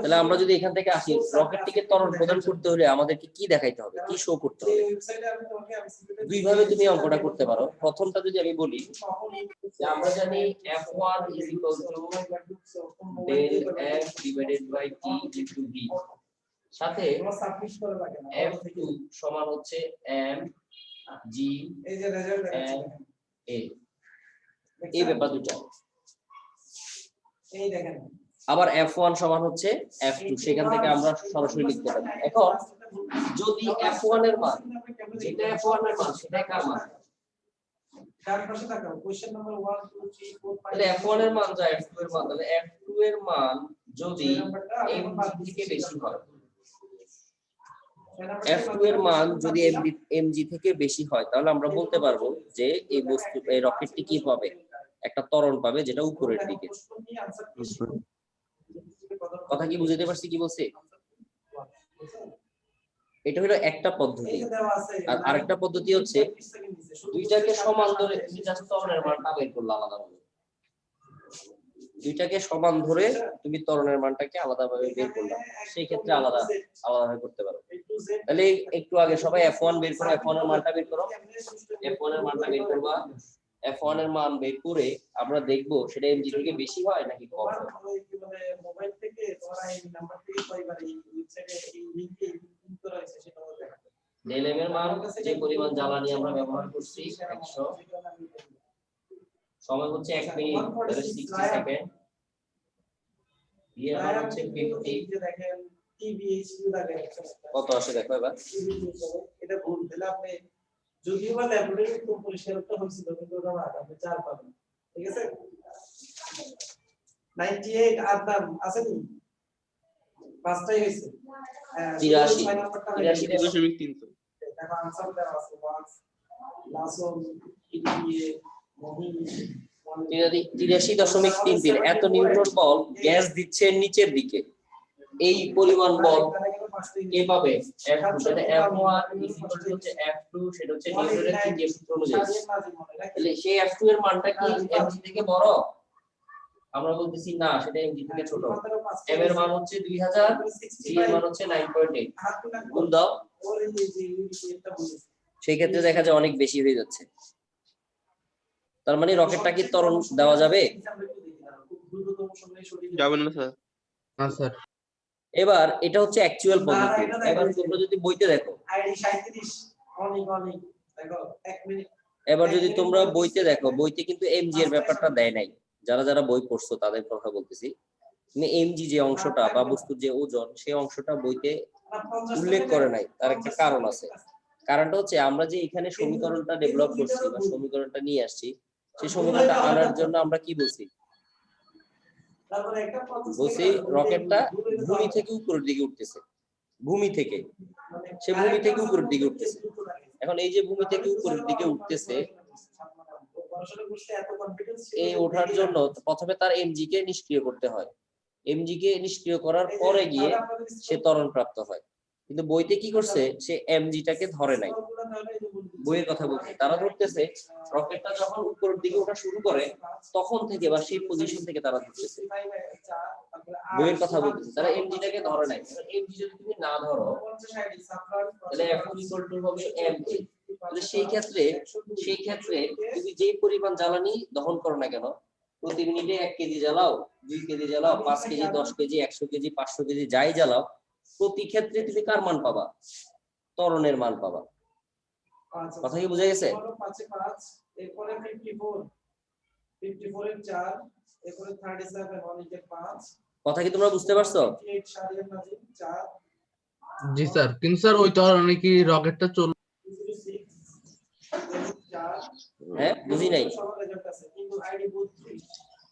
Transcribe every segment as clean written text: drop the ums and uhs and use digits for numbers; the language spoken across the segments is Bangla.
তাহলে আমরা যদি এখান থেকে আসি, রকেটটিকে ত্বরণ প্রদান করতে হলে আমাদেরকে কি দেখাইতে হবে, কি শো করতে হবে? দুইভাবে তুমি অঙ্কটা করতে পারো। প্রথমটা যদি আমি বলি যে আমরা জানি f1 = del f divided by t into v, সাথে f2 সমান হচ্ছে m g n a, এই ব্যাপার দুটো। এই দেখেন আবার f1 সমান হচ্ছে f2, সেখান থেকে আমরা সরাসরি লিখতে পারি। এখন যদি f1 এর মান, যেটা f1 এর মান সেটা কার মান? কার পাশে তাকাও, কোশ্চেন নাম্বার 1 2 3 4 5। তাহলে f1 এর মান যা f2 এর মান, তাহলে f2 এর মান যদি mg থেকে বেশি হয়, f2 এর মান যদি mg থেকে বেশি হয়, তাহলে আমরা বলতে পারবো যে এই বস্তু, এই রকেটটি কি পাবে, একটা ত্বরণ পাবে যেটা উপরের দিকে। কথা কি বুঝতে পারছি কি বলছি? এটা হলো একটা পদ্ধতি। আর আরেকটা পদ্ধতি হচ্ছে দুইটাকে সমান ধরে তুমি জাস্ট ত্বরণের মানটা বের করলে আলাদাভাবে, দুইটাকে সমান ধরে তুমি ত্বরণের মানটাকে আলাদাভাবে বের করলে, সেই ক্ষেত্রে আলাদাভাবে করতে পারো। তাহলে একটু আগে সবাই f1 বের করো, f1 এর মানটা বের করো, f1 এর মানটা বের করবা। f1 এর মান বের করে আমরা দেখব সেটা mg থেকে বেশি হয় নাকি কম হয়। মোবাইল থেকে তোমরা এই নাম্বার থেকে কয়বার এই ওয়েবসাইটে এই লিংকে উত্তর আছে সেটা দেখাবে। del m এর মান যে পরিমাণ জ্বালানি আমরা ব্যবহার করছি 100, সময় হচ্ছে 1 মিনিট, তাহলে 60 সেকেন্ড। এর মান হচ্ছে 50, যে দেখেন TBHQ লাগে কত আসে দেখো এবার। এটা ভুল দিলে আপনি যদিও বা ল্যাবরেটরি খুব পরিষ্কারটা হয়েছিল, কিন্তু ওটা না, আপনি 4 পাবেন। ঠিক আছে, 98 আদম আসেনি, পাঁচটাই হয়েছে। 83.300 দেখো आंसर দেওয়া আছে। ওয়াক্স লাসন ইটিএ মহি 83.33 এত নিউটন বল গ্যাস দিচ্ছে নিচের দিকে, এই পরিমাণ বল কে পাবে? f2, সেটা f1 হচ্ছে f2, সেটা হচ্ছে নিউটনের তৃতীয় সূত্র অনুযায়ী। তাহলে সেই f2 এর মানটা কি mg থেকে বড়? আমরা বলতেছি না, সেটা mg থেকে ছোট। m এর মান হচ্ছে 2000, g এর মান হচ্ছে 9.8, গুণ দাও, সেই ক্ষেত্রে দেখা যায় অনেক বেশি হয়ে যাচ্ছে। তার মানে রকেটটা কি ত্বরণ দেওয়া যাবে? যাবে না স্যার। না স্যার। এবার এটা হচ্ছে অ্যাকচুয়াল পদ্ধতি। এবার তোমরা যদি বইতে দেখো, এবার যদি তোমরা বইতে দেখো, বইতে কিন্তু mg এর ব্যাপারটা দেয় নাই। যারা যারা বই পড়ছো তাদের কথা বলতেছি, তুমি mg যে অংশটা বা বস্তুর যে ওজন, সেই অংশটা বইতে উল্লেখ করে নাই। তার একটা কারণ আছে। কারণটা হচ্ছে আমরা যে এখানে সমীকরণটা ডেভেলপ করছি বা সমীকরণটা নিয়ে আসছি, সেই সমীকরণটা আনার জন্য আমরা কি বলছি? বলছি রকেটটা ভূমি থেকে উপরের দিকে উঠতেছে, ভূমি থেকে, সে ভূমি থেকে উপরের দিকে উঠতেছে। এখন এই যে ভূমি থেকে উপরের দিকে উঠতেছে, এই ওঠার জন্য প্রথমে তার mg কে নিষ্ক্রিয় করতে হয়। mg কে নিষ্ক্রিয় করার পরে গিয়ে সে ত্বরণ প্রাপ্ত হয়। কিন্তু বইতে কি করছে, সে mg টাকে ধরে নাই। বইয়ের কথা বলছি, তারা ধরতেছে রকেটটা যখন উপরের দিকে ওঠা শুরু করে তখন থেকে বা সেই পজিশন থেকে তারা ধরতেছে। বইয়ের কথা বলতেছে, তারা mg টাকে ধরে নাই। mg যদি তুমি না ধরো তাহলে f2 = হবে ma। তাহলে সেই ক্ষেত্রে তুমি যেই পরিমাণ জ্বালানি দহন করো না কেন, প্রতি মিনিটে 1 কেজি জ্বালাও, 2 কেজি জ্বালাও, 5 কেজি, 10 কেজি, 100 কেজি, 500 কেজি, যাই জ্বালাও, প্রতি ক্ষেত্রে তুমি কার মান পাবা? ত্বরণের মান পাবা। কথা কি বুঝা গেছে? এরপরে 54 এর 4, এরপরে 37 অনেকে 5। কথা কি তোমরা বুঝতে পারছো? জি স্যার। কিন্তু স্যার ওই ত্বরণে কি রকেটটা চলবে? হ্যাঁ, বুঝি নাই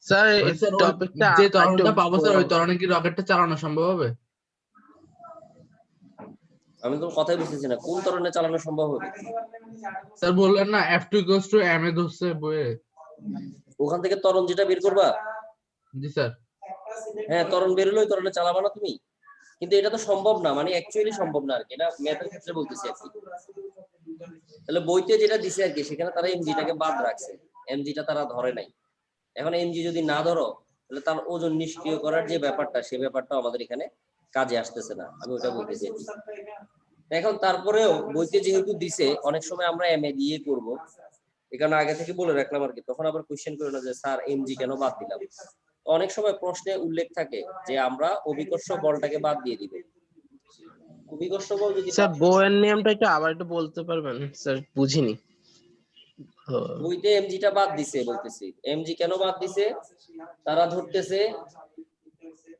স্যার। এই টপিকটা যে ত্বরণটা পাবো স্যার, ওই ত্বরণে কি রকেটটা চালানো সম্ভব হবে? আমি তো কথাই বুঝতেছি না, কোন ত্বরণে চালানো সম্ভব হবে? স্যার বললেন না f2 = ma ধরছে বইয়ে, ওখান থেকে ত্বরণ যেটা বের করবা। জি স্যার। হ্যাঁ, ত্বরণ বের হলো, ওই ত্বরণে চালাবা না তুমি। কিন্তু এটা তো সম্ভব না, মানে অ্যাকচুয়ালি সম্ভব না আর কি, এটা ম্যাথের ক্ষেত্রে বলতেছি আর কি। তাহলে বইতে যেটা দিছে আর কি, সেখানে তারা mg টাকে বাদ রাখছে, mg টা তারা ধরে নাই। এখন mg যদি না ধরো তাহলে তার ওজন নিষ্ক্রিয় করার যে ব্যাপারটা, সেই ব্যাপারটা আমাদের এখানে কাজে আসতেছে না, আমি ওটা বলতেছি। এখন তারপরেও বইতে যেহেতু দিছে, অনেক সময় আমরা এমএ দিয়ে করব, এখানে আগে থেকে বলে রাখলাম আর কি, তখন আবার কোশ্চেন করে না যে স্যার এমজি কেন বাদ দিলাম। অনেক সময় প্রশ্নে উল্লেখ থাকে যে আমরা অভিকর্ষ বলটাকে বাদ দিয়ে দিব। অভিকর্ষ বল যদি স্যার বইয়ের নিয়মটা একটু আবার একটু বলতে পারবেন স্যার, বুঝিনি। বইতে এমজিটা বাদ দিছে, বলতেছি এমজি কেন বাদ দিছে, তারা ধরতেছে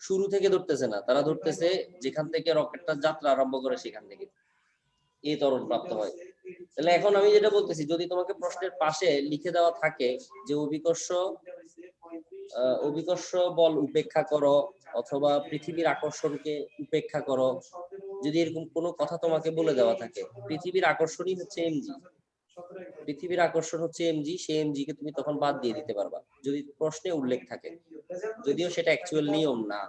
শুরু থেকে ধরতেছে না, তারা ধরতেছে যেখান থেকে রকেটটা যাত্রা আরম্ভ করে সেখান থেকে এই ত্বরণ প্রাপ্ত হয়। তাহলে এখন আমি যেটা বলতেছি, যদি তোমাকে প্রশ্নের পাশে লিখে দেওয়া থাকে যে অভিকর্ষ বল উপেক্ষা করো অথবা পৃথিবীর আকর্ষণকে উপেক্ষা করো, যদি এরকম কোনো কথা তোমাকে বলে দেওয়া থাকে, পৃথিবীর আকর্ষণই হচ্ছে এমজি, পৃথিবীর আকর্ষণ হচ্ছে এমজি, সেই এমজি কে তুমি তখন বাদ দিয়ে দিতে পারবা যদি প্রশ্নে উল্লেখ থাকে, যদিও সেটা অ্যাকচুয়াল নিয়ম না।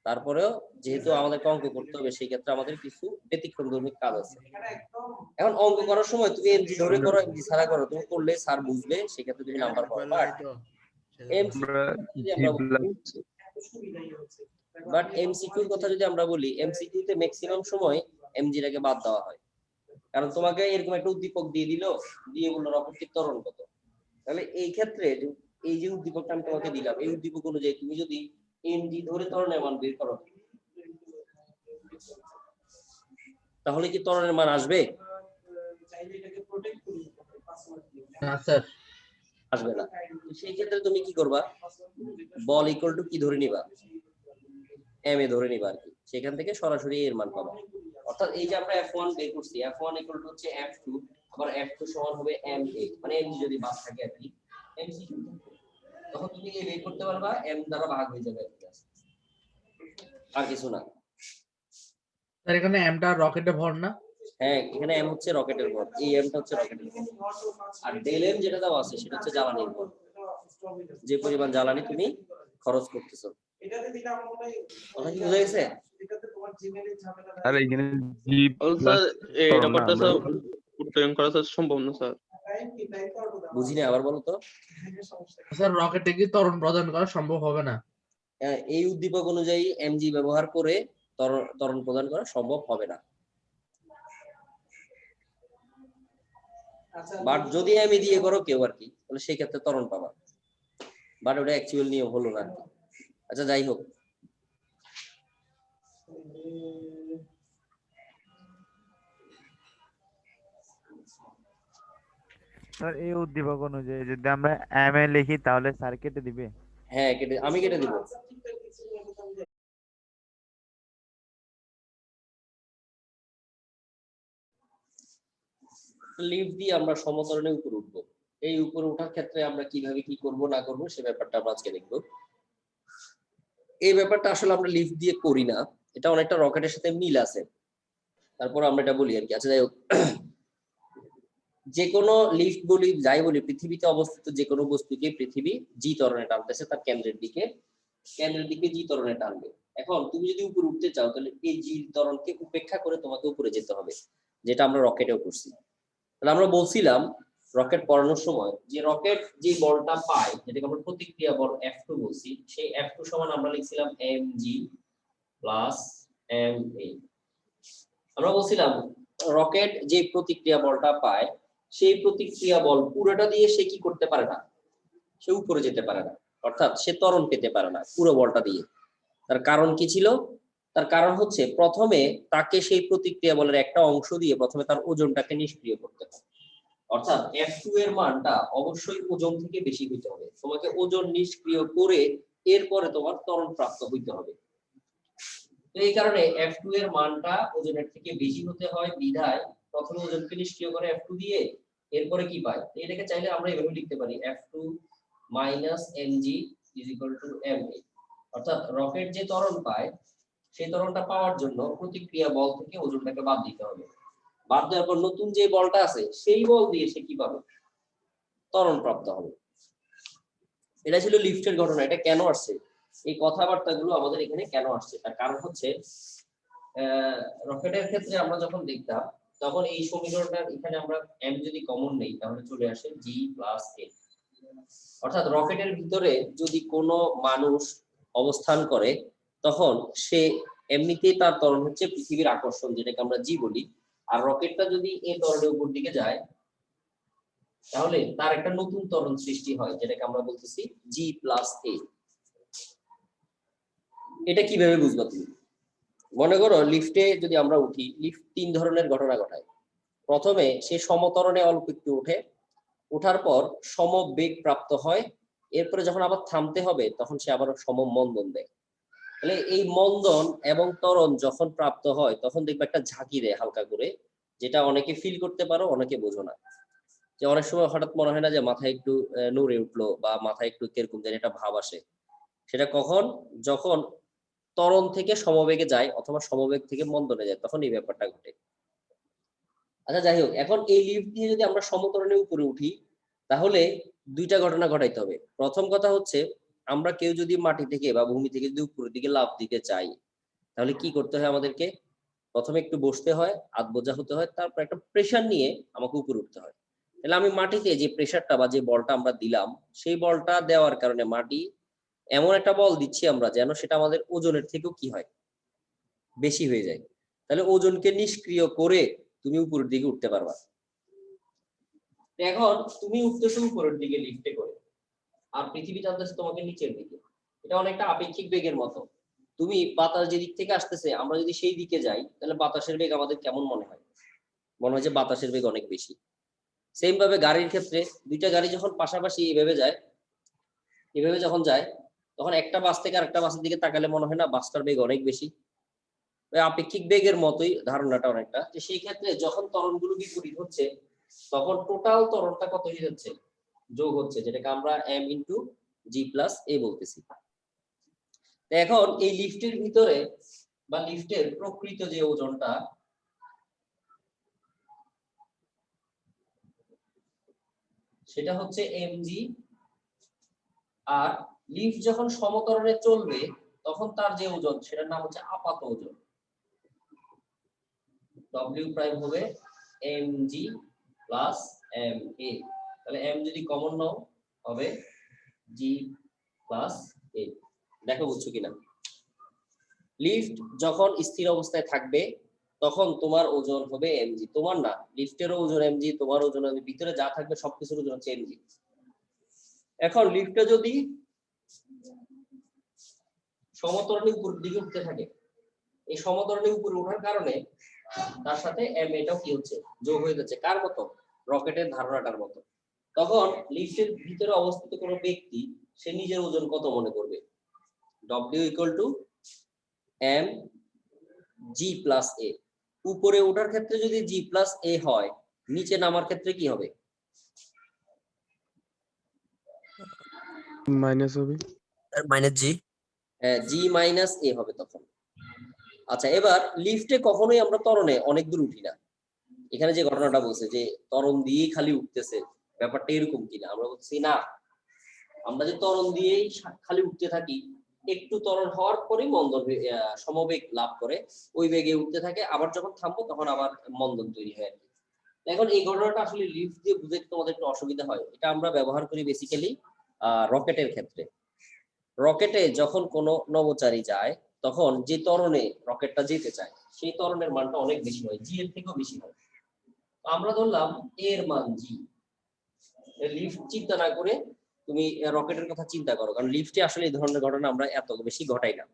তারপরেও যেহেতু আমাদেরকে অঙ্ক করতে হবে, সেই ক্ষেত্রে আমাদের কিছু ব্যতিক্রমধর্মী কাজ আছে। এখন অঙ্ক করার সময় তুমি এমজি ধরে করো, এমজি ছাড়া করো, তুমি করলে স্যার বুঝবে, সেক্ষেত্রে তুমি নাম্বার পাবে। বাট এমসিকিউর কথা যদি আমরা বলি, এমসিকিউ তে ম্যাক্সিমাম সময় এমজিটাকে বাদ দেওয়া হয়, কারণ তোমাকে এরকম একটা উদ্দীপক দিয়ে দিল, দিয়ে বললো রকেটটির ত্বরণ কত। তাহলে এই ক্ষেত্রে এই যে উদ্দীপকটা আমি তোমাকে দিলাম, এই উদ্দীপক অনুযায়ী তুমি যদি এমজি ধরে ত্বরণের মান বের করো, তাহলে কি ত্বরণের মান আসবে? না স্যার, আসবে না। সেই ক্ষেত্রে তুমি কি করবা, বল ইকুয়াল টু কি ধরে নিবা, এম এ ধরে নিবা আর কি, সেখান থেকে সরাসরি এর মান পাবা। অর্থাৎ এই যে আমরা f1 বের করছি, f1 ইকুয়াল টু হচ্ছে f2, আবার f2 সমান হবে ma, মানে m যদি বাদ থাকে আর কি, এমসিকিউ, তখন তুমি এই বের করতে পারবা, m দ্বারা ভাগ হয়ে যাবে আর কিছু না। স্যার এখানে এমটা রকেটে ভর না? হ্যাঁ, এখানে m হচ্ছে রকেটের ভর, এই mটা হচ্ছে রকেটের ভর, আর ডেল m যেটা দেওয়া আছে সেটা হচ্ছে জ্বালানির ভর, যে পরিমাণ জ্বালানি তুমি খরচ করতেছো। কথা কি বোঝা গেছে? আর এইখানে জি স্যার এই ব্যাপারটা স্যার উত্তোলন করা স্যার সম্ভব না স্যার। বুঝিনি, আবার বলো তো। স্যার রকেটে কি ত্বরণ প্রদান করা সম্ভব হবে না? এই উদ্দীপক অনুযায়ী এমজি ব্যবহার করে ত্বরণ প্রদান করা সম্ভব হবে না। বাট যদি এমই দিয়ে করো কেউ আর কি, তাহলে সেই ক্ষেত্রে ত্বরণ পাবা, বাট ওটা অ্যাকচুয়াল নিয়ম হলো না। আচ্ছা যাই হোক, স্যার এই উদ্দীপক অনুযায়ী যদি আমরা এম এ লিখি তাহলে স্যার কেটে দিবে? হ্যাঁ আমি কেটে দিব। লিফট দিয়ে আমরা সমতরণে উপরে উঠবো, এই উপরে ওঠার ক্ষেত্রে আমরা কিভাবে কি করব না করব সে ব্যাপারটা আমরা আজকে দেখবো। এই ব্যাপারটা আসলে আমরা লিফট দিয়ে করি না, এটা অনেকটা রকেটের সাথে মিল আছে, তারপর আমরা এটা বলি আর কি। আচ্ছা যাই হোক, যে কোনো লিফট বলি যাই বলি, পৃথিবীতে অবস্থিত যে কোনো বস্তুকে পৃথিবী জি ত্বরণে টানতেছে, তার কেন্দ্রের দিকে জি ত্বরণে টানবে। এখন তুমি যদি উপরে উঠতে চাও, তাহলে এই জি ত্বরণকে উপেক্ষা করে তোমাকে উপরে যেতে হবে, যেটা আমরা রকেটেও করছি। তাহলে আমরা বলছিলাম রকেট পড়ানোর সময় যে রকেট যে বলটা পায়, যেটাকে আমরা প্রতিক্রিয়া বল F2 বলছি, সেই F2 সমান আমরা লিখছিলাম mg প্লাস ma। আমরা বলছিলাম রকেট যে প্রতিক্রিয়া বলটা পায়, সেই প্রতিক্রিয়া বল পুরোটা দিয়ে সে কি করতে পারে না, সে উপরে যেতে পারে না, অর্থাৎ সে ত্বরণ পেতে পারে না পুরো বলটা দিয়ে। তার কারণ কি ছিল? তার কারণ হচ্ছে প্রথমে তাকে সেই প্রতিক্রিয়া বলের একটা অংশ দিয়ে প্রথমে তার ওজনটাকে নিষ্ক্রিয় করতে হবে, অর্থাৎ F2 এর মানটা অবশ্যই ওজন থেকে বেশি হইতে হবে, তোমাকে ওজন নিষ্ক্রিয় করে এরপরে তোমার ত্বরণ প্রাপ্ত হইতে হবে। তো এই কারণে F2 এর মানটা ওজনের থেকে বেশি হতে হয়, বিধায় প্রথমে ওজনকে নিষ্ক্রিয় করে F2 দিয়ে, এরপরে কি পাই, এটাকে চাইলে আমরা এভাবে লিখতে পারি F2 mg ma, অর্থাৎ রকেট যে ত্বরণ পায়, সেই ত্বরণটা পাওয়ার জন্য প্রতিক্রিয়া বল থেকে ওজনটাকে বাদ দিতে হবে, বাদ দেওয়ার পর নতুন যে বলটা আছে সেই বল দিয়ে সে কি পাবে, ত্বরণ প্রাপ্ত হবে। এটা ছিল লিফটের ঘটনা। এটা কেন আসছে, এই কথাবার্তাগুলো আমাদের এখানে কেন আসছে, তার কারণ হচ্ছে রকেটের ক্ষেত্রে আমরা যখন দেখতাম, তখন এই সমীকরণটা এখানে আমরা m যদি কমন নেই, তাহলে চলে আসে g প্লাস a। অর্থাৎ রকেটের ভিতরে যদি কোনো মানুষ অবস্থান করে তখন সে এমনিতেই তার ত্বরণ হচ্ছে পৃথিবীর আকর্ষণ, যেটাকে আমরা জি বলি। আর রকেটটা যদি এই ত্বরণের উপর দিকে যায় তাহলে তার একটা নতুন ত্বরণ সৃষ্টি হয়, যেটাকে আমরা বলতেছি জি প্লাস এ। এটা কিভাবে বুঝবা তুমি? মনে করো লিফটে যদি আমরা উঠি, লিফট 3 ধরনের ঘটনা ঘটায়। প্রথমে সে সমতরণে অল্প একটু ওঠে, ওঠার পর সমবেগ প্রাপ্ত হয়, এরপরে যখন আবার থামতে হবে তখন সে আবার সমমন্দন দেয়। তাহলে এই মন্দন এবং ত্বরণ যখন প্রাপ্ত হয় তখন দেখবে একটা ঝাঁকি দেয় হালকা করে, যেটা অনেকে ফিল করতে পারো, অনেকে বোঝো না। যে অনেক সময় হঠাৎ মনে হয় না যে মাথায় একটু নড়ে উঠলো বা মাথায় একটু কিরকম যেন একটা ভাব আসে, সেটা কখন? যখন ত্বরণ থেকে সমবেগে যায় অথবা সমবেগ থেকে মন্দনে যায়, তখন এই ব্যাপারটা ঘটে। আচ্ছা যাই হোক, এখন এই লিফট দিয়ে যদি আমরা সমতরণের উপরে উঠি তাহলে দুইটা ঘটনা ঘটাইতে হবে। প্রথম কথা হচ্ছে, আমরা কেউ যদি মাটি থেকে বা ভূমি থেকে যদি উপরের দিকে লাফ দিতে চাই তাহলে কি করতে হয়? আমাদেরকে প্রথমে একটু বসতে হয়, হাত বোঝা হতে হয়, তারপর একটা প্রেসার নিয়ে আমাকে উপরে উঠতে হয়। তাহলে আমি মাটিতে যে প্রেসারটা বা যে বলটা আমরা দিলাম, সেই বলটা দেওয়ার কারণে মাটি এমন একটা বল দিচ্ছি আমরা যেন সেটা আমাদের ওজনের থেকেও কি হয়, বেশি হয়ে যায়। তাহলে ওজনকে নিষ্ক্রিয় করে তুমি উপরের দিকে উঠতে পারবা। এখন তুমি উঠতেছো উপরের দিকে লিফটে করে, আর পৃথিবী টানতেছে তোমাকে নিচের দিকে। এটা অনেকটা আপেক্ষিক বেগের মতো। তুমি বাতাস যে দিক থেকে আসতেছে, আমরা যদি সেই দিকে যাই তাহলে বাতাসের বেগ আমাদের কেমন মনে হয়? মনে হয় যে বাতাসের বেগ অনেক বেশি। সেম ভাবে গাড়ির ক্ষেত্রে দুইটা গাড়ি যখন পাশাপাশি এভাবে যায়, এভাবে যখন যায় তখন একটা বাস থেকে আরেকটা বাসের দিকে তাকালে মনে হয় না বাসটার বেগ অনেক বেশি? ওই আপেক্ষিক বেগের মতোই ধারণাটা অনেকটা, যে সেই ক্ষেত্রে যখন ত্বরণগুলো বিপরীত হচ্ছে তখন টোটাল ত্বরণটা কত হয়ে যাচ্ছে? যোগ হচ্ছে, যেটাকে আমরা m ইন্টু জি প্লাস এ বলতেছি। এখন এই লিফটের ভিতরে বা লিফটের প্রকৃত যে ওজনটা, সেটা হচ্ছে mg। আর লিফট যখন সমতরণে চলবে তখন তার যে ওজন সেটার নাম হচ্ছে আপাত ওজন। w প্রাইম হবে mg প্লাস ma। তাহলে m যদি কমন নাও হবে g প্লাস a। দেখো বুঝছো কিনা? লিফট যখন স্থির অবস্থায় থাকবে তখন তোমার ওজন হবে mg, তোমার না, লিফটেরও ওজন mg, তোমার ওজন mg, ভিতরে যা থাকবে সবকিছুর ওজন হচ্ছে mg। এখন লিফটে যদি সমতরণের উপর দিকে উঠতে থাকে, এই সমতরণের উপরে ওঠার কারণে তার সাথে m এটাও কি হচ্ছে? যোগ হয়ে যাচ্ছে। কার মতো? রকেটের ধারণাটার মতো। তখন লিফটের ভিতরে অবস্থিত কোনো ব্যক্তি সে নিজের ওজন কত মনে করবে? w equal to m g plus a। উপরে ওঠার ক্ষেত্রে যদি g প্লাস a হয়, নিচে নামার ক্ষেত্রে কি হবে? মাইনাস হবে, minus G. g minus a হবে তখন। আচ্ছা, এবার লিফটে কখনোই আমরা ত্বরণে অনেক দূর উঠি না। এখানে যে ঘটনাটা বলছে যে ত্বরণ দিয়েই খালি উঠতেছে, ব্যাপারটা এরকম কিনা? আমরা বলছি না, আমরা যে ত্বরণ দিয়েই খালি উঠতে থাকি, একটু ত্বরণ হওয়ার পরেই মন্দন সমবেগ লাভ করে ওই বেগে উঠতে থাকে, আবার যখন থামবো তখন আবার মন্দন তৈরি হয় আর কি। এখন এই ঘটনাটা আসলে লিফট দিয়ে বুঝতে তোমাদের একটু অসুবিধা হয়। এটা আমরা ব্যবহার করি বেসিক্যালি রকেটের ক্ষেত্রে। রকেটে যখন কোনো নভোচারী যায় তখন যে ত্বরণে রকেটটা যেতে চায় সেই ত্বরণের মানটা অনেক বেশি হয়, জি এর থেকেও বেশি হয়। আমরা ধরলাম এর মান জি। লিফট চিন্তা না করে তুমি রকেটের কথা চিন্তা করো, কারণ লিফটে আসলে এই ধরনের ঘটনা আমরা এত বেশি ঘটাই না।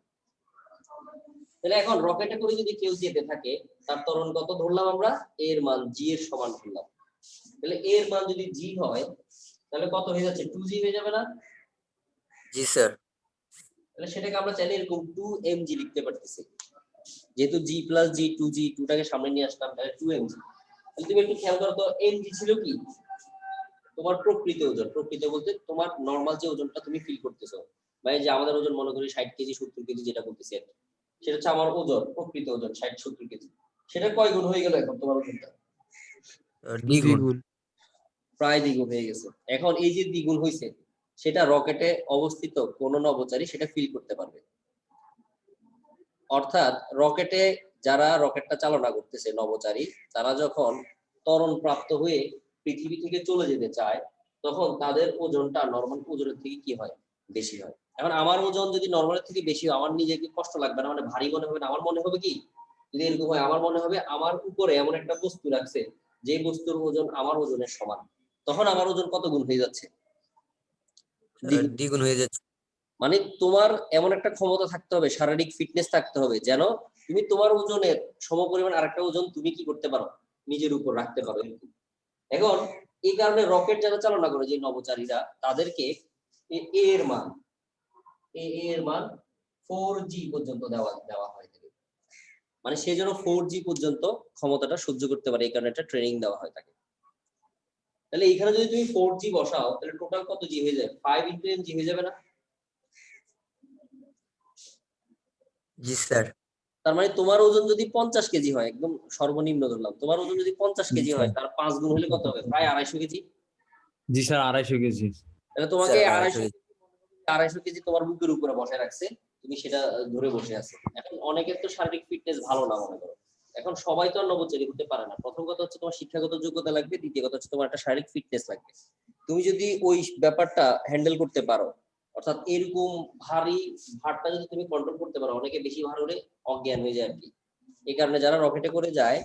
তাহলে এখন রকেটে করে যদি কেউ যেতে থাকে, তার ত্বরণ কত ধরলাম আমরা? এর মান জি এর সমান ধরলাম। তাহলে এর মান যদি জি হয় তাহলে কত হয়ে যাচ্ছে? 2g হয়ে যাবে না? জি স্যার। তাহলে সেটাকে আমরা চাইলে এরকম 2mg লিখতে পারতেছি। যেহেতু g প্লাস জি 2g, 2টাকে সামনে নিয়ে আসলাম, তাহলে 2mg। তাহলে তুমি একটু খেয়াল করো তো, mg ছিল কি? তোমার প্রকৃত ওজন। প্রকৃত বলতে তোমার নরমাল যে ওজনটা তুমি ফিল করতেছো, মানে যে আমাদের ওজন মনে করি 60 কেজি 70 কেজি যেটা বলতেছি আর কি, সেটা হচ্ছে আমার ওজন, প্রকৃত ওজন 60-70 কেজি। সেটা কয় গুণ হয়ে গেল এখন তোমার ওজনটা? দ্বিগুণ। প্রায় দ্বিগুণ হয়ে গেছে। এখন এই যে দ্বিগুণ হয়েছে, সেটা রকেটে অবস্থিত কোন নভোচারী সেটা ফিল করতে পারবে। অর্থাৎ রকেটে যারা রকেটটা চালনা করতেছে নভোচারী, তারা যখন ত্বরণ প্রাপ্ত হয়ে পৃথিবী থেকে চলে যেতে চায় তখন তাদের ওজনটা নর্মাল ওজনের থেকে কি হয়, বেশি হয়। এখন আমার ওজন যদি নর্মালের থেকে বেশি হয়, আমার নিজেকে কষ্ট লাগবে না, মানে ভারী মনে হবে না, আমার মনে হবে কি, যদি এরকম হয় আমার মনে হবে আমার উপরে এমন একটা বস্তু রাখছে যে বস্তুর ওজন আমার ওজনের সমান, তখন আমার ওজন কত গুণ হয়ে যাচ্ছে, দ্বিগুণ হয়ে যাচ্ছে। মানে তোমার এমন একটা ক্ষমতা থাকতে হবে, শারীরিক ফিটনেস থাকতে হবে, যেন তুমি তোমার ওজনের সমপরিমাণ আরেকটা ওজন তুমি কি করতে পারো, নিজের উপর রাখতে পারো। এখন এই কারণে রকেট যারা চালনা করে, যে নভোচারীরা, তাদেরকে এর মান 4G পর্যন্ত দেওয়া হয় থাকে, মানে সে যেন 4G পর্যন্ত ক্ষমতাটা সহ্য করতে পারে, এই কারণে একটা ট্রেনিং দেওয়া হয় তাকে। তাহলে এখানে যদি তুমি 4G বসাও, তাহলে টোটাল কত জি হয়ে যায়, 5 × mg হয়ে যাবে না? জি স্যার। তার মানে তোমার ওজন যদি 50 কেজি হয়, একদম সর্বনিম্ন ধরলাম, তোমার ওজন যদি 50 কেজি হয়, তার 5 গুণ হলে কত হবে, প্রায় 250 কেজি। জি স্যার 250 কেজি। তাহলে তোমাকে স্যার, 250 কেজি তোমার বুকের উপরে বসায় রাখছে, তুমি সেটা ধরে বসে আছো। এখন অনেকের তো শারীরিক ফিটনেস ভালো না, মনে করো, এখন সবাই তো আর নভোচারী হতে পারে না। প্রথম কথা হচ্ছে তোমার শিক্ষাগত যোগ্যতা লাগবে, দ্বিতীয় কথা হচ্ছে তোমার একটা শারীরিক ফিটনেস লাগবে। তুমি যদি ওই ব্যাপারটা হ্যান্ডেল করতে পারো, অর্থাৎ এরকম ভারী ভারটা যদি তুমি কন্ট্রোল করতে পারো, অনেকে বেশি ভার হলে অজ্ঞান হয়ে যায় আর কি। এই কারণে যারা রকেটে করে যায়,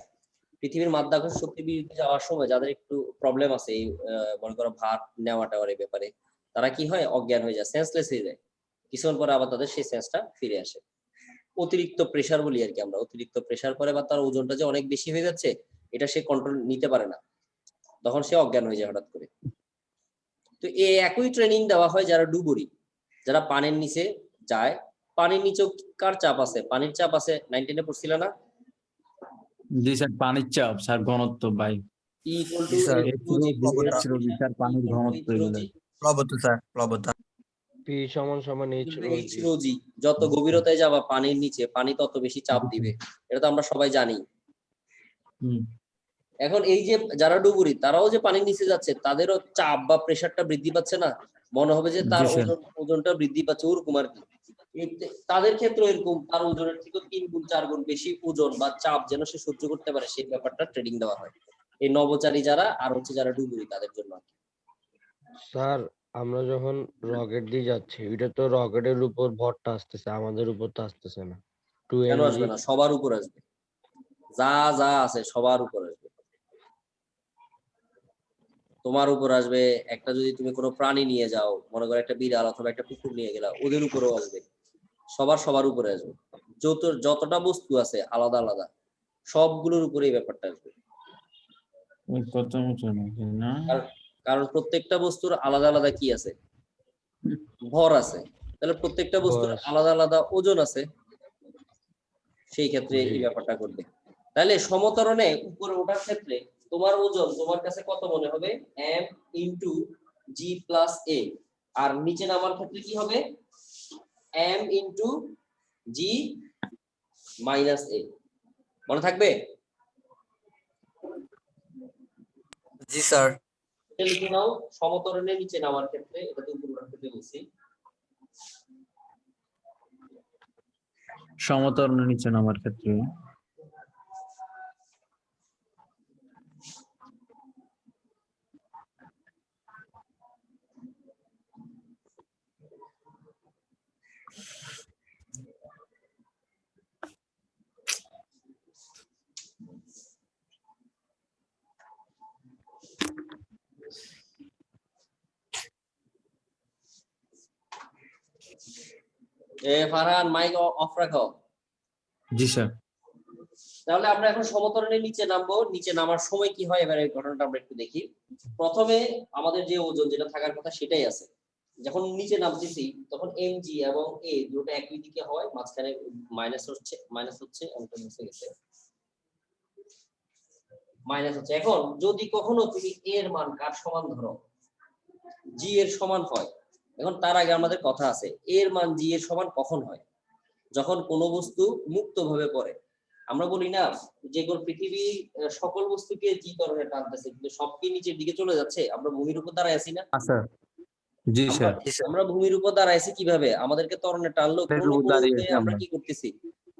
পৃথিবীর মাধ্যাকর্ষণ শক্তির বিরুদ্ধে যাওয়ার সময় যাদের একটু প্রবলেম আছে এই মনে করো ভার নেওয়া টাওয়ার এই ব্যাপারে, তারা কি হয়, অজ্ঞান হয়ে যায়, সেন্সলেস হয়ে যায়। কিছুক্ষণ পরে আবার তাদের সেই সেন্সটা ফিরে আসে। অতিরিক্ত প্রেসার বলি আর কি আমরা, অতিরিক্ত প্রেসার পরে বা তার ওজনটা যে অনেক বেশি হয়ে যাচ্ছে, এটা সে কন্ট্রোল নিতে পারে না, তখন সে অজ্ঞান হয়ে যায় হঠাৎ করে। তো এই একই ট্রেনিং দেওয়া হয় যারা ডুবুরি, যারা পানির নিচে যায়। পানির নিচেও কার চাপ আছে, পানির চাপ আছে, 9-10 পড়ছিল না? জি স্যার পানির চাপ স্যার, ঘনত্ব by E equal to G sir. Sir পানির ঘনত্ব এগুলো। প্লবতা স্যার, প্লবতা। P = H-rho g। যত গভীরতায় যাবা পানির নিচে, পানি তত বেশি চাপ দিবে, এটা তো আমরা সবাই জানি। হুম। এখন এই যে যারা ডুবুরি, তারাও যে পানির নিচে যাচ্ছে, তাদেরও চাপ বা প্রেসারটা বৃদ্ধি পাচ্ছে না, মনে হবে যে তার জি স্যার। ওজনটা বৃদ্ধি পাচ্ছে, ওরকম আর কি। তাদের ক্ষেত্রে এরকম তার ওজনের থেকে 3 গুণ 4 গুণ বেশি ওজন বা চাপ যেন সে সহ্য করতে পারে, সেই ব্যাপারটা ট্রেনিং দেওয়া হয় এই নভোচারী যারা আর হচ্ছে যারা ডুবুরি তাদের জন্য। স্যার, আমরা যখন রকেট দিয়ে যাচ্ছি, এটা তো রকেটের উপর ভরটা আসতেছে, আমাদের উপর তো আসতেছে না। কেন 2mg আসবে না, সবার উপর আসবে, যা যা আছে সবার উপর আসবে। তোমার উপর আসবে, একটা যদি তুমি কোনো প্রাণী নিয়ে যাও, মনে করো একটা বিড়াল অথবা একটা কুকুর নিয়ে গেলা, ওদের উপরেও আসবে, সবার উপরে আসবে। যতটা বস্তু আছে আলাদা আলাদা, সবগুলোর উপরে এই ব্যাপারটা আসবে। কত মতো না? কারণ প্রত্যেকটা বস্তুর আলাদা আলাদা কি আছে, ভর আছে, তাহলে প্রত্যেকটা বস্তুর আলাদা আলাদা ওজন আছে, সেই ক্ষেত্রে এই ব্যাপারটা করবে। তাহলে সমতরণে উপরে ওঠার ক্ষেত্রে তোমার ওজন তোমার কাছে কত মনে হবে, m × g + a, আর নিচে নামার ক্ষেত্রে কি হবে, m × g - a। মনে থাকবে? জি স্যার। এটা লিখে নাও, সমতরণে নিচে নামার ক্ষেত্রে, এটা তো উপরে ওঠার ক্ষেত্রে বলছি। সমতরণে নিচে নামার ক্ষেত্রে ফারহান মাইক অফ রাখো। জি স্যার। তাহলে আমরা এখন সমতরণে নিচে নামবো, নিচে নামার সময় কি হয় এবারে ঘটনাটা আমরা একটু দেখি। প্রথমে আমাদের যে ওজন যেটা থাকার কথা সেটাই আছে, যখন নিচে নামতেছি তখন mg এবং a দুটো একই দিকে হয়, মাঝখানে মাইনাস হচ্ছে অঙ্কটা মিশে গেছে, মাইনাস হচ্ছে। এখন যদি কখনো তুমি a এর মান কার সমান ধরো, g এর সমান হয়, এখন তার আগে আমাদের কথা আছে a এর মান g এর সমান কখন হয়, যখন কোনো বস্তু মুক্তভাবে পড়ে। আমরা বলি না যে পৃথিবী সকল বস্তুকে জি ত্বরণে টানতেছে, কিন্তু সব কি নিচের দিকে চলে যাচ্ছে, আমরা ভূমির উপর দাঁড়ায় আছি না? স্যার জি স্যার। আমরা ভূমির উপর দাঁড়ায় আছি কিভাবে, আমাদেরকে ত্বরণে টানলো আমরা কি করতেছি,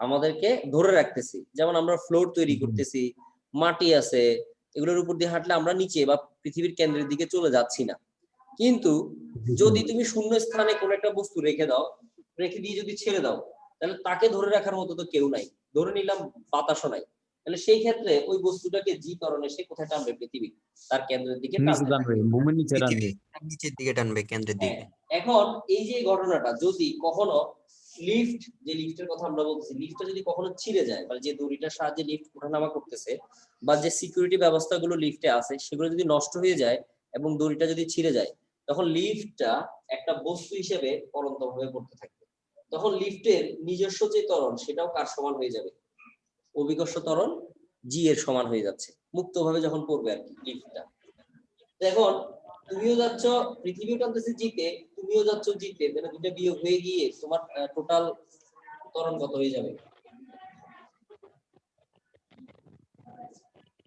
আমাদেরকে ধরে রাখতেছি। যেমন আমরা ফ্লোর তৈরি করতেছি, মাটি আছে, এগুলোর উপর দিয়ে হাঁটলে আমরা নিচে বা পৃথিবীর কেন্দ্রের দিকে চলে যাচ্ছি না। কিন্তু যদি তুমি শূন্য স্থানে কোনো একটা বস্তু রেখে দাও, রেখে দিয়ে যদি ছেড়ে দাও, তাহলে তাকে ধরে রাখার মতো তো কেউ নাই। ধরে নিলাম বাতাসও নাই, তাহলে সেই ক্ষেত্রে ওই বস্তুটাকে জি ত্বরণে সে কোথায় টানবে? পৃথিবী তার কেন্দ্রের দিকে নিচে টানবে। টানবে, ভূমির নিচে টানবে। নিচের দিকে টানবে, কেন্দ্রের দিকে। হ্যাঁ, এখন এই যে ঘটনাটা যদি কখনো লিফট, যে লিফটের কথা আমরা বলতেছি, লিফটটা যদি কখনো ছিঁড়ে যায়, মানে যে দড়িটার সাহায্যে লিফট ওঠানামা করতেছে বা যে সিকিউরিটি ব্যবস্থাগুলো লিফটে আছে সেগুলো যদি নষ্ট হয়ে যায় এবং দড়িটা যদি ছিঁড়ে যায়, তখন লিফটটা একটা বস্তু হিসেবে পড়ন্তভাবে পড়তে থাকবে। তখন লিফটের নিজস্ব যে ত্বরণ সেটাও কার সমান হয়ে যাবে? অভিকর্ষ ত্বরণ জি এর সমান হয়ে যাচ্ছে, মুক্তভাবে যখন পড়বে আর কি লিফটটা। এখন তুমিও যাচ্ছ, পৃথিবীও টানতেছে জিতে, তুমিও যাচ্ছ জিতে, মানে দুটো বিয়োগ হয়ে গিয়ে তোমার টোটাল ত্বরণ কত হয়ে যাবে?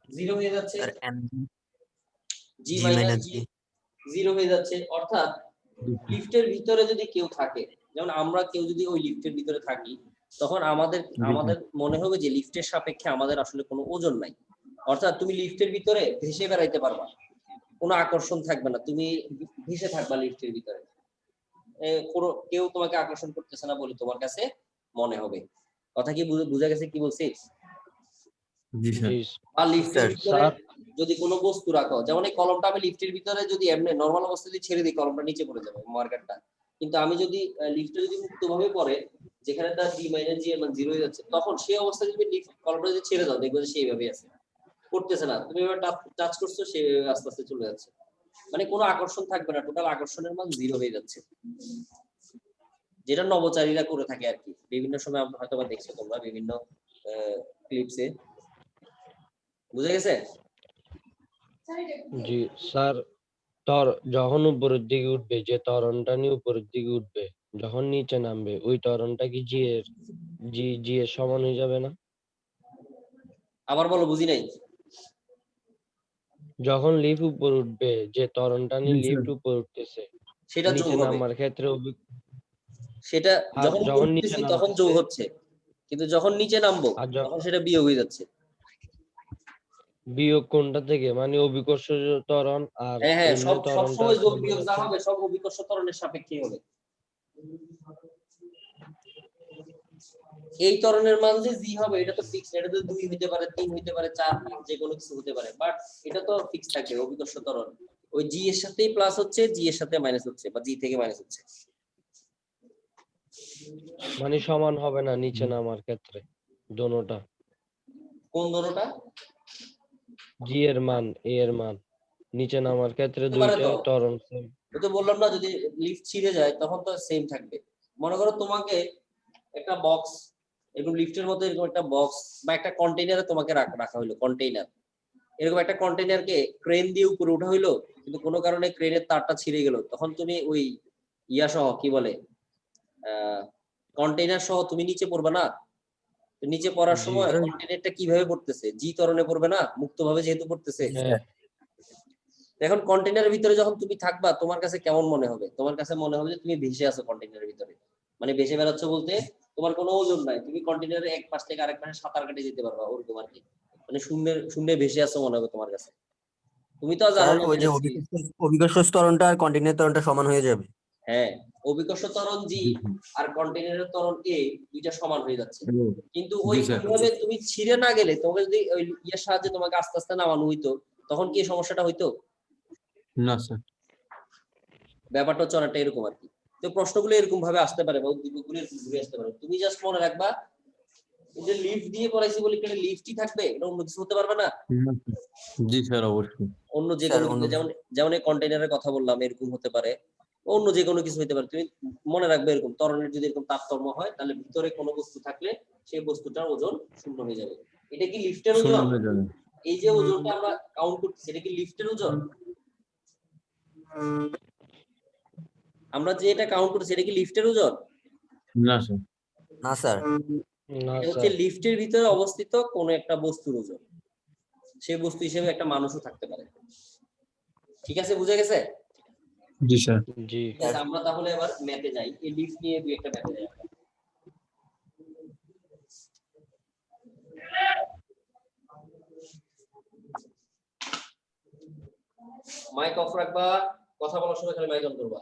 0 হয়ে যাচ্ছে। স্যার জি জি মাইনাস মাইনাস জি জি। 0 হয়ে যাচ্ছে। অর্থাৎ লিফটের ভিতরে যদি কেউ থাকে, যেমন আমরা কেউ যদি ওই লিফটের ভিতরে থাকি, তখন আমাদের মনে হবে যে লিফটের সাপেক্ষে আমাদের আসলে কোনো ওজন নাই। অর্থাৎ তুমি লিফটের ভিতরে ভেসে বেড়াইতে পারবা, কোনো আকর্ষণ থাকবে না, তুমি ভেসে থাকবা লিফটের ভিতরে, কেউ তোমাকে আকর্ষণ করতেছে না বলে তোমার কাছে মনে হবে। কথা কি বুঝা গেছে কি বলছি? জি স্যার। জি আর লিফটের স্যার, ভিতরে যদি কোনো বস্তু রাখো, যেমন এই কলমটা আমি লিফটের ভিতরে যদি এমনি নরমাল অবস্থায় ছেড়ে দিই, কলমটা নিচে পড়ে যাবে, মার্কারটা। কিন্তু আমি যদি লিফটে যদি মুক্তভাবে পড়ে, যেখানে তার জি মাইনাস জি এর মান 0 হয়ে যাচ্ছে, তখন সেই অবস্থায় তুমি কলমটা যদি ছেড়ে দাও, দেখবে যে সেইভাবেই আছে, পড়তেছে না। তুমি এবার টাচ করছো, সে আস্তে আস্তে চলে যাচ্ছে, মানে কোনো আকর্ষণ থাকবে না, টোটাল আকর্ষণের মান 0 হয়ে যাচ্ছে। যেটা নভোচারীরা করে থাকে আর কি, বিভিন্ন সময় আমরা হয়তো বা দেখছো তোমরা বিভিন্ন ক্লিপসে। বুঝে গেছে? জি স্যার, যখন উপরের দিকে উঠবে, যে ত্বরণটা নিয়ে উপরের দিকে উঠবে, যখন নিচে নামবে ওই ত্বরণটা কি জি এর সমান হয়ে যাবে না? আবার বলো, বুঝি নাই। যখন লিফট উপর উঠবে, যে ত্বরণটা নিয়ে জি, লিফট উপর উঠতেছে, সেটা যোগ নিচে হবে। নামার ক্ষেত্রে সেটা আর যখন যখন নিচে উঠতেছি তখন যোগ নামতেছে, হচ্ছে, কিন্তু যখন নিচে নামবো আর তখন সেটা বিয়োগ হয়ে যাচ্ছে। বিয়োগ কোনটা থেকে, মানে অভিকর্ষ ত্বরণ আর হ্যাঁ হ্যাঁ, এমনি সব ত্বরণটা সবসময় যোগ সমান বিয়োগ যা হচ্ছে। হবে সব অভিকর্ষ ত্বরণের সাপেক্ষেই হবে। এই ত্বরণের মান যে জি হবে এটা তো ফিক্সড, এটা তো 2 হইতে পারে, 3 হইতে পারে, 4, 5 যে কোনো কিছু হতে পারে, বাট এটা তো ফিক্স থাকবে অভিকর্ষ ত্বরণ। ওই জি এর সাথেই প্লাস হচ্ছে, জি এর সাথে মাইনাস হচ্ছে, বা জি থেকে মাইনাস হচ্ছে। মানে সমান হবে না নিচে নামার ক্ষেত্রে দোনোটা। কোন ধরনটা? জি এর মান, এ এর মান নিচে নামার ক্ষেত্রে হতে পারে দুইটা তো, ত্বরণ সেম। ওই তো বললাম না, যদি লিফট ছিঁড়ে যায় তখন তো সেম থাকবে। মনে করো তোমাকে একটা বক্স, এরকম লিফটের মধ্যে এরকম একটা বক্স বা একটা কন্টেইনারে তোমাকে রাখা হলো, কন্টেইনার, এরকম একটা কন্টেইনারকে ক্রেন দিয়ে উপরে উঠা হইলো, কিন্তু কোনো কারণে ক্রেনের তারটা ছিঁড়ে গেল, তখন তুমি ওই ইয়া সহ কি বলে কন্টেইনার সহ তুমি নিচে পড়বে না? তো নিচে পড়ার জি সময় কন্টেইনারটা কিভাবে পড়তেছে? জি ত্বরণে পড়বে না, মুক্তভাবে যেহেতু পড়তেছে। হ্যাঁ। এখন কন্টেইনারের ভিতরে যখন তুমি থাকবা, তোমার কাছে কেমন মনে হবে? তোমার কাছে মনে হবে যে তুমি ভেসে আছো কন্টেইনারের ভিতরে, মানে ভেসে বেড়াচ্ছ বলতে তোমার কোনো ওজন নাই, তুমি কন্টেইনারের এক পাশ থেকে আরেক পাশে সাঁতার কেটে যেতে পারবা ওরকম আর কি, মানে শূন্যে ভেসে আছো মনে হবে তোমার কাছে। তুমি তো জানো স্যার না ওই যে যে অভিকর্ষ ত্বরণটা আর কন্টিনিউয়াস ত্বরণটা সমান হয়ে যাবে। হ্যাঁ, অভিকর্ষ ত্বরণ জি আর কন্টেইনারের ত্বরণ এ দুইটা সমান হয়ে যাচ্ছে, কিন্তু ওই জি স্যার। কিভাবে তুমি ছিঁড়ে না গেলে, তোমাকে যদি ওই ইয়ের সাহায্যে তোমাকে আস্তে আস্তে নামানো হইতো, তখন কি সমস্যাটা হইতো? না স্যার। ব্যাপারটা হচ্ছে অনেকটা এরকম আর কি। তো প্রশ্নগুলো এরকম ভাবে আসতে পারে বা উদ্দীপকগুলো এরকম ঘুরে আসতে পারে, তুমি জাস্ট মনে রাখবা যে লিফট দিয়ে পড়াইছি বলে এখানে লিফটই থাকবে, এটা অন্য কিছু হতে পারবে না। জি স্যার, অবশ্যই। অন্য যে স্যার কোনো কিছু, যেমন যেমন এই কন্টেইনারের কথা বললাম, এরকম হতে পারে, অন্য যে কোনো কিছু হতে পারে। তুমি মনে রাখবে এরকম ত্বরণের যদি এরকম তারতম্য হয়, তাহলে ভিতরে কোনো বস্তু থাকলে সেই বস্তুটার ওজন শূন্য হয়ে যাবে। এটা কি লিফটের শূন্য ওজন? হয়ে যাবে। এই যে ওজনটা আমরা কাউন্ট করতেছি, এটা কি লিফটের ওজন? আমরা যে এটা কাউন্ট করতেছি, এটা কি লিফটের ওজন? না স্যার। না স্যার। না এটা হচ্ছে স্যার। লিফটের ভিতরে অবস্থিত কোন একটা বস্তুর ওজন, সেই বস্তু হিসেবে একটা মানুষও থাকতে পারে। ঠিক আছে, বুঝে গেছে? জি স্যার। জি ঠিক আছে, আমরা তাহলে এবার ম্যাথে যাই, এই লিফট নিয়ে দুই একটা ম্যাথে যাই আমরা। মাইক অফ রাখবা। কথা বলার সময় খালি মাইক অন করবা।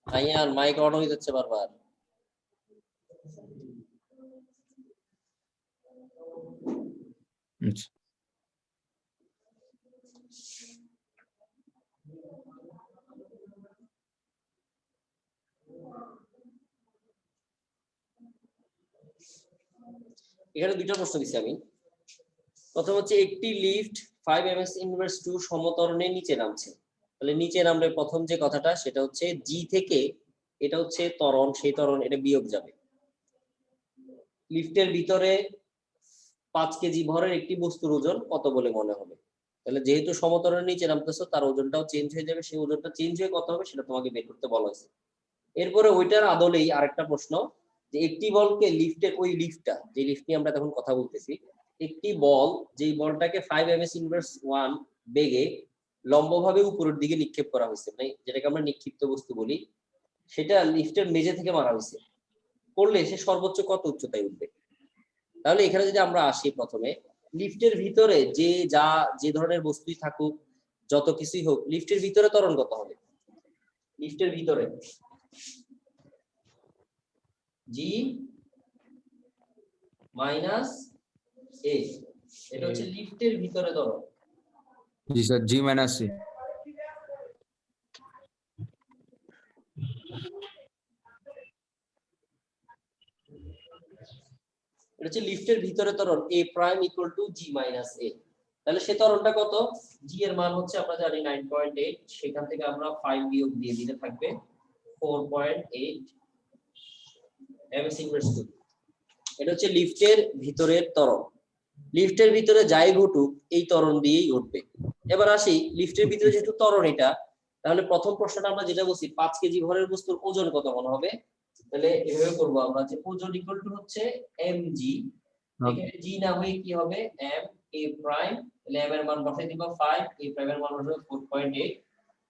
আয়ান মাইক অন হয়ে যাচ্ছে বারবার। আচ্ছা। এখানে দুইটা প্রশ্ন দিচ্ছি আমি। প্রথম হচ্ছে একটি লিফট 5 ms ইনভার্স 2 সমতরণে নিচে নামছে। তাহলে নিচে নামলে প্রথম যে কথাটা সেটা হচ্ছে জি থেকে, এটা হচ্ছে ত্বরণ, সেই ত্বরণ এটা বিয়োগ যাবে। লিফটের ভিতরে 5 কেজি ভরের একটি বস্তুর ওজন কত বলে মনে হবে? তাহলে যেহেতু সমতরণের নিচে নামতেছো তার ওজনটাও চেঞ্জ হয়ে যাবে, সেই ওজনটা চেঞ্জ হয়ে কত হবে সেটা তোমাকে বের করতে বলা হয়েছে। এরপরে ওইটার আদলেই আরেকটা প্রশ্ন, যে একটি বলকে লিফটের, ওই লিফটটা যে লিফট নিয়ে আমরা তখন কথা বলতেছি, একটি বল যেই বলটাকে 5 ms ইনভার্স 1 বেগে লম্বভাবে উপরের দিকে নিক্ষেপ করা হয়েছে, মানে যেটাকে আমরা নিক্ষিপ্ত বস্তু বলি, সেটা লিফটের মেঝে থেকে মারা হয়েছে, করলে সে সর্বোচ্চ কত উচ্চতায় উঠবে? তাহলে এখানে যদি আমরা আসি, প্রথমে লিফটের ভিতরে যে ধরনের বস্তুই থাকুক, যত কিছুই হোক, লিফটের ভিতরে ত্বরণ কত হবে? লিফটের ভিতরে জি মাইনাস এ, এটা হচ্ছে লিফটের ভিতরে ত্বরণ। জি স্যার, জি মাইনাস সি। এটা হচ্ছে লিফটের ভিতরে ত্বরণ a prime equal to g minus a। তাহলে সে ত্বরণটা কত? g এর মান হচ্ছে আমরা জানি 9.8, সেখান থেকে আমরা 5 বিয়োগ দিয়ে দিলে থাকবে 4.8 ms ইনভার্স 2। এটা হচ্ছে লিফটের ভিতরের ত্বরণ। লিফটের ভিতরে যাই ঘটুক এই ত্বরণ দিয়েই ঘটবে। এবার আসি, লিফটের ভিতরে যেহেতু ত্বরণ এটা, তাহলে প্রথম প্রশ্নটা আমরা যেটা বলছি 5 কেজি ভরের বস্তুর ওজন কত মনে হবে? তাহলে এভাবে করব আমরা, যে ওজন ইকুয়াল টু হচ্ছে mg, এখানে g না হয়ে কি হবে m a প্রাইম, তাহলে m এর মান বসাই দিবা 5, a প্রাইমের মান হবে 4.8,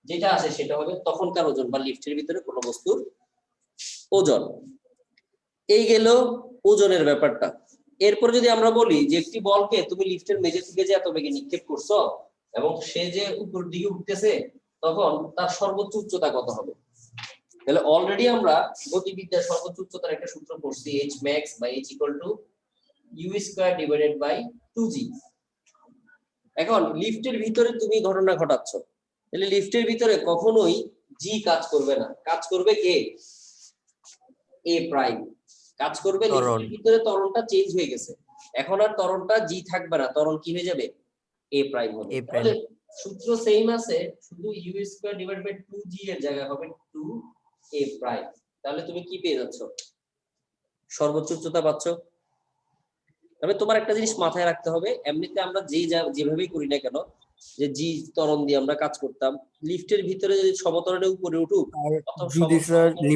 যেটা আসে সেটা হবে তখনকার ওজন বা লিফটের ভিতরে কোনো বস্তুর ওজন। এই গেল ওজনের ব্যাপারটা। এরপর যদি আমরা বলি যে একটি বলকে তুমি লিফটের মেঝে থেকে যে এত বেগে নিক্ষেপ করছো এবং সে যে উপর দিকে উঠতেছে, তখন তার সর্বোচ্চ উচ্চতা কত হবে? তাহলে অলরেডি আমরা গতিবিদ্যার সর্বোচ্চ উচ্চতার একটা সূত্র পড়ছি, h max by h equal to u square divided by 2g। এখন লিফটের ভিতরে তুমি ঘটনা ঘটাচ্ছ, তাহলে লিফটের ভিতরে কখনোই g কাজ করবে না, কাজ করবে কে? a prime. কাজ করবে, ত্বরণ। লিফটের ভিতরে ত্বরণটা চেঞ্জ হয়ে গেছে, এখন আর ত্বরণটা জি থাকবে না, ত্বরণ কি হয়ে যাবে, এ প্রাইম হবে। A prime। তাহলে সূত্র সেম আছে, শুধু you square divide by 2g এর জায়গায় হবে 2a প্রাইম। তাহলে তুমি কি পেয়ে যাচ্ছ, সর্বোচ্চ উচ্চতা পাচ্ছ। তবে তোমার একটা জিনিস মাথায় রাখতে হবে, এমনিতে আমরা যেভাবেই করি না কেন, যে জি ত্বরণ দিয়ে আমরা কাজ করতাম, লিফটের ভিতরে যদি সমতরণে উপরে উঠুক, আর অথবা যদি স্যার সমতরণ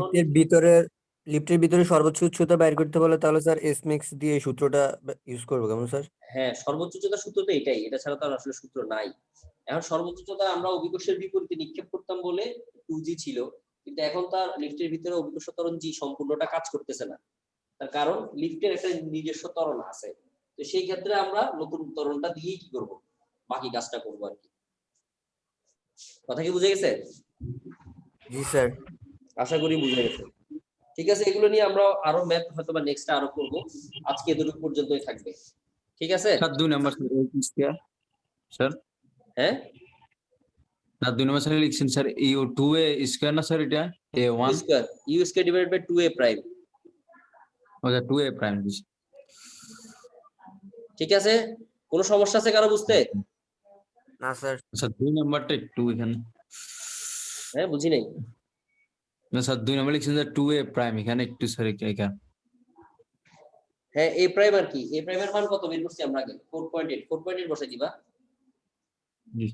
লিফটের ভিতরে সর্বোচ্চ উচ্চতা বের করতে বলে তাহলে স্যার এস ম্যাক্স দিয়ে এই সূত্রটা ইউজ করবো কেমন স্যার? হ্যাঁ, সর্বোচ্চ উচ্চতা সূত্র তো এটাই, এটা ছাড়া তো আর আসলে সূত্র নাই। এখন সর্বোচ্চ উচ্চতা আমরা অভিকর্ষের বিপরীতে নিক্ষেপ করতাম বলে 2g ছিল, কিন্তু এখন তার লিফটের ভিতরে অভিকর্ষ ত্বরণ জি সম্পূর্ণটা কাজ করতেছে না, তার কারণ লিফটের একটা নিজস্ব ত্বরণ আছে। তো সেই ক্ষেত্রে আমরা নতুন ত্বরণটা দিয়েই কি করব, বাকি কাজটা করবো আর কি। কথা কি বুঝে গেছে? জি স্যার। আশা করি বুঝে গেছে। ঠিক আছে, এগুলো নিয়ে আমরা আরো ম্যাথ হয়তো বা নেক্সট আরো করব, আজকে এতটুকু পর্যন্তই থাকবে। ঠিক আছে স্যার 2 নাম্বার স্যার, স্যার হ্যাঁ, স্যার 2 নাম্বার স্যার লিখছেন স্যার ইউ 2a স্কয়ার না স্যার, এটা a1 U square divided by 2a prime. ওটা 2a প্রাইম। ঠিক আছে, কোনো সমস্যা আছে কারো বুঝতে? না স্যার। স্যার 2 নাম্বারটা একটু এখানে, হ্যাঁ, বুঝি নাই। না স্যার 2 নাম্বার লিখছেন স্যার 2a প্রাইম, এখানে একটু স্যার এখানে। হ্যাঁ, এ প্রাইম আর কি, এ প্রাইমের মান কত বের করছি আমরা আগে, 4.8 বসাই দিবা। জি